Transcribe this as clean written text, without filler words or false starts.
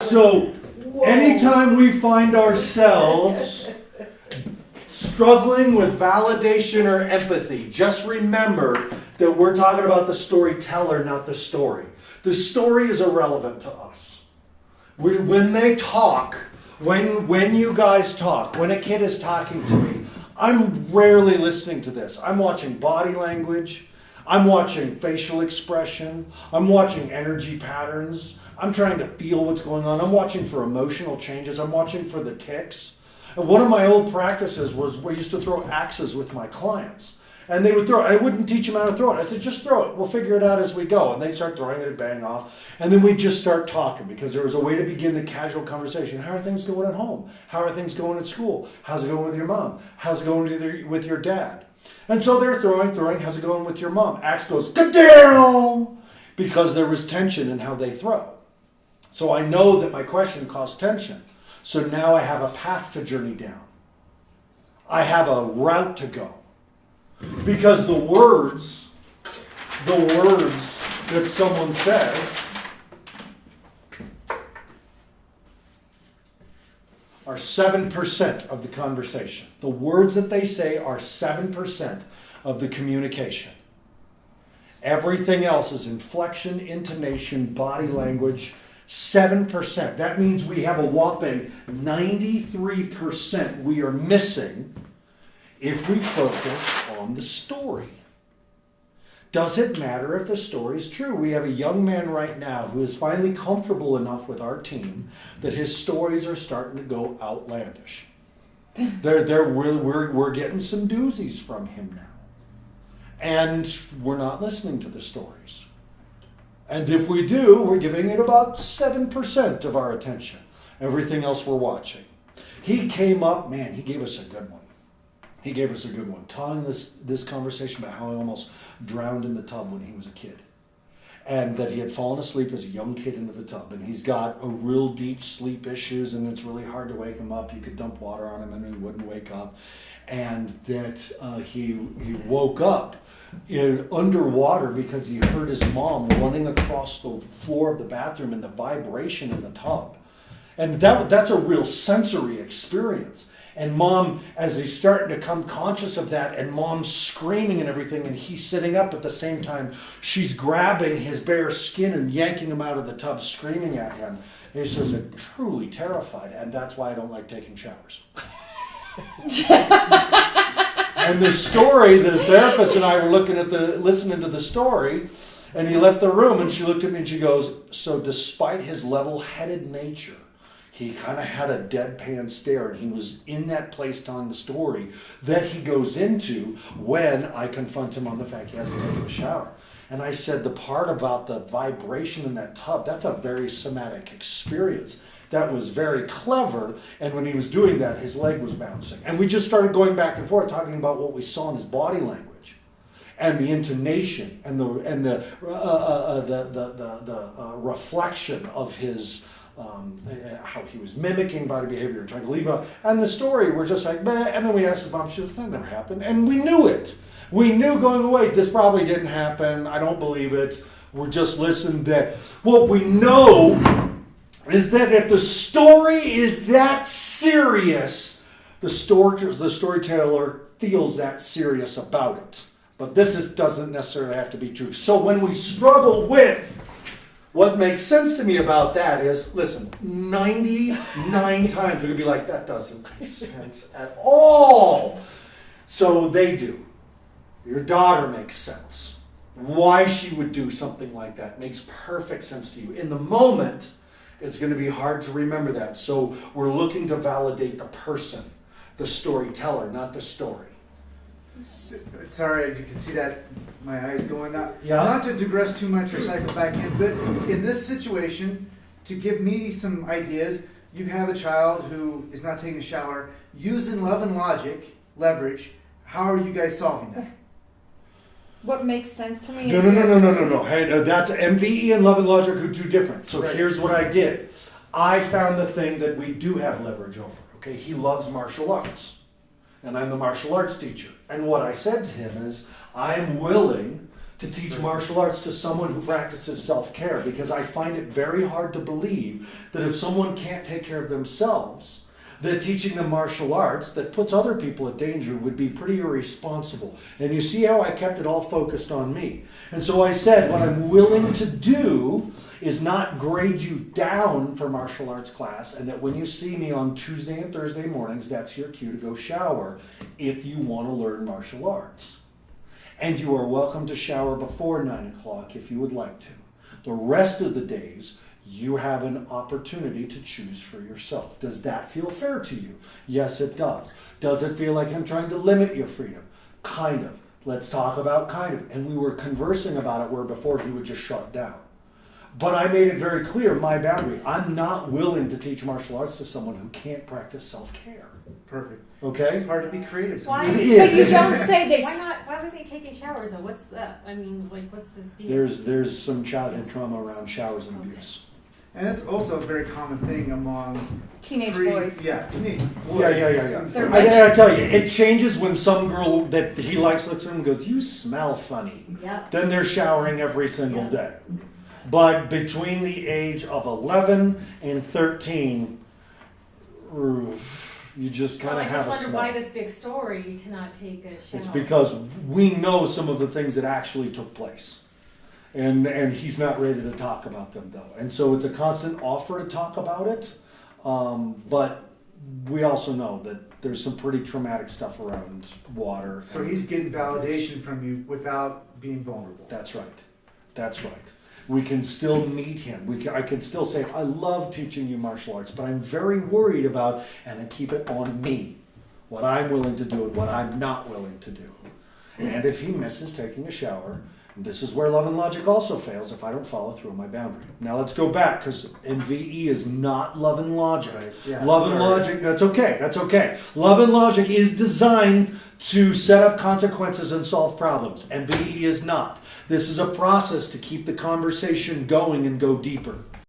So, anytime we find ourselves struggling with validation or empathy, just remember that we're talking about the storyteller, not the story. The story is irrelevant to us. When they talk, when you guys talk, when a kid is talking to me, I'm rarely listening to this. I'm watching body language. I'm watching facial expression. I'm watching energy patterns. I'm trying to feel what's going on. I'm watching for emotional changes. I'm watching for the tics. And one of my old practices was we used to throw axes with my clients. And they would throw it. I wouldn't teach them how to throw it. I said, just throw it. We'll figure it out as we go. And they'd start throwing it and bang off. And then we'd just start talking because there was a way to begin the casual conversation. How are things going at home? How are things going at school? How's it going with your mom? How's it going with your dad? And so they're throwing. How's it going with your mom? Axe goes, ka-down! Because there was tension in how they throw. So I know that my question caused tension. So now I have a path to journey down. I have a route to go. Because the words that someone says are 7% of the conversation. The words that they say are 7% of the communication. Everything else is inflection, intonation, body language, 7%. That means we have a whopping 93% we are missing if we focus on the story. Does it matter if the story is true? We have a young man right now who is finally comfortable enough with our team that his stories are starting to go outlandish. We're getting some doozies from him now. And we're not listening to the stories. And if we do, we're giving it about 7% of our attention. Everything else we're watching. He came up, man, he gave us a good one. He gave us a good one, telling this conversation about how he almost drowned in the tub when he was a kid. And that he had fallen asleep as a young kid into the tub. And he's got a real deep sleep issues, and it's really hard to wake him up. You could dump water on him and he wouldn't wake up. And that he woke up underwater because he heard his mom running across the floor of the bathroom and the vibration in the tub. And that's a real sensory experience. And mom, as he's starting to come conscious of that, and mom's screaming and everything, and he's sitting up at the same time, she's grabbing his bare skin and yanking him out of the tub, screaming at him. And he says, I'm truly terrified, and that's why I don't like taking showers. And the story, the therapist and I were listening to the story, and he left the room, and she looked at me and she goes, so despite his level-headed nature, he kind of had a deadpan stare, and he was in that place telling the story that he goes into when I confront him on the fact he hasn't taken a shower. And I said, the part about the vibration in that tub, that's a very somatic experience. That was very clever, and when he was doing that, his leg was bouncing. And we just started going back and forth, talking about what we saw in his body language, and the intonation, and the reflection of his how he was mimicking body behavior and trying to leave out. And the story, we're just like, meh. And then we asked his mom, she goes, that never happened. And we knew it. We knew going away, this probably didn't happen. I don't believe it. We're just listening that. What we know is that if the story is that serious, the storyteller feels that serious about it. But this doesn't necessarily have to be true. So when we struggle with what makes sense to me about that is, listen, 99 times we're going to be like, that doesn't make sense at all. So they do. Your daughter makes sense. Why she would do something like that makes perfect sense to you. In the moment, it's going to be hard to remember that. So we're looking to validate the person, the storyteller, not the story. Sorry, you can see that my eyes going up. Yeah. Not to digress too much or cycle back in, but in this situation, to give me some ideas, you have a child who is not taking a shower. Using love and logic, leverage, how are you guys solving that? What makes sense to me No. Hey, that's MVE and love and logic are two different. So right. Here's what I did. I found the thing that we do have leverage over. Okay, he loves martial arts, and I'm the martial arts teacher. And what I said to him is, I'm willing to teach martial arts to someone who practices self-care, because I find it very hard to believe that if someone can't take care of themselves, that teaching them martial arts that puts other people at danger would be pretty irresponsible. And you see how I kept it all focused on me. And so I said, what I'm willing to do is not grade you down for martial arts class, and that when you see me on Tuesday and Thursday mornings, that's your cue to go shower if you want to learn martial arts. And you are welcome to shower before 9 o'clock if you would like to. The rest of the days, you have an opportunity to choose for yourself. Does that feel fair to you? Yes, it does. Does it feel like I'm trying to limit your freedom? Kind of. Let's talk about kind of. And we were conversing about it where before he would just shut down. But I made it very clear, my boundary. I'm not willing to teach martial arts to someone who can't practice self-care. Perfect. Okay? It's hard to be creative Why? sometimes. It is. But you don't say they. Why not? Why wasn't he taking showers though? What's that? I mean, like, what's the deal? There's some childhood trauma around showers and abuse. And that's also a very common thing among Teenage boys. Yeah, teenage boys. Yeah. They're I tell you, it changes when some girl that he likes looks at him and goes, "You smell funny." Yep. Then they're showering every single Yeah. day. But between the age of 11 and 13, you just kind Well, of I have just a wonder smell. why this big story to not take a shower. It's because we know some of the things that actually took place. And he's not ready to talk about them, though. And so it's a constant offer to talk about it. But we also know that there's some pretty traumatic stuff around water. So and- he's getting validation from you without being vulnerable. That's right. That's right. We can still meet him. I can still say, I love teaching you martial arts, but I'm very worried about, and I keep it on me, what I'm willing to do and what I'm not willing to do. And if he misses taking a shower, this is where love and logic also fails if I don't follow through on my boundary. Now let's go back, because MVE is not love and logic. Right. Yeah, Love and logic, that's okay. Love and logic is designed to set up consequences and solve problems. MVE is not. This is a process to keep the conversation going and go deeper.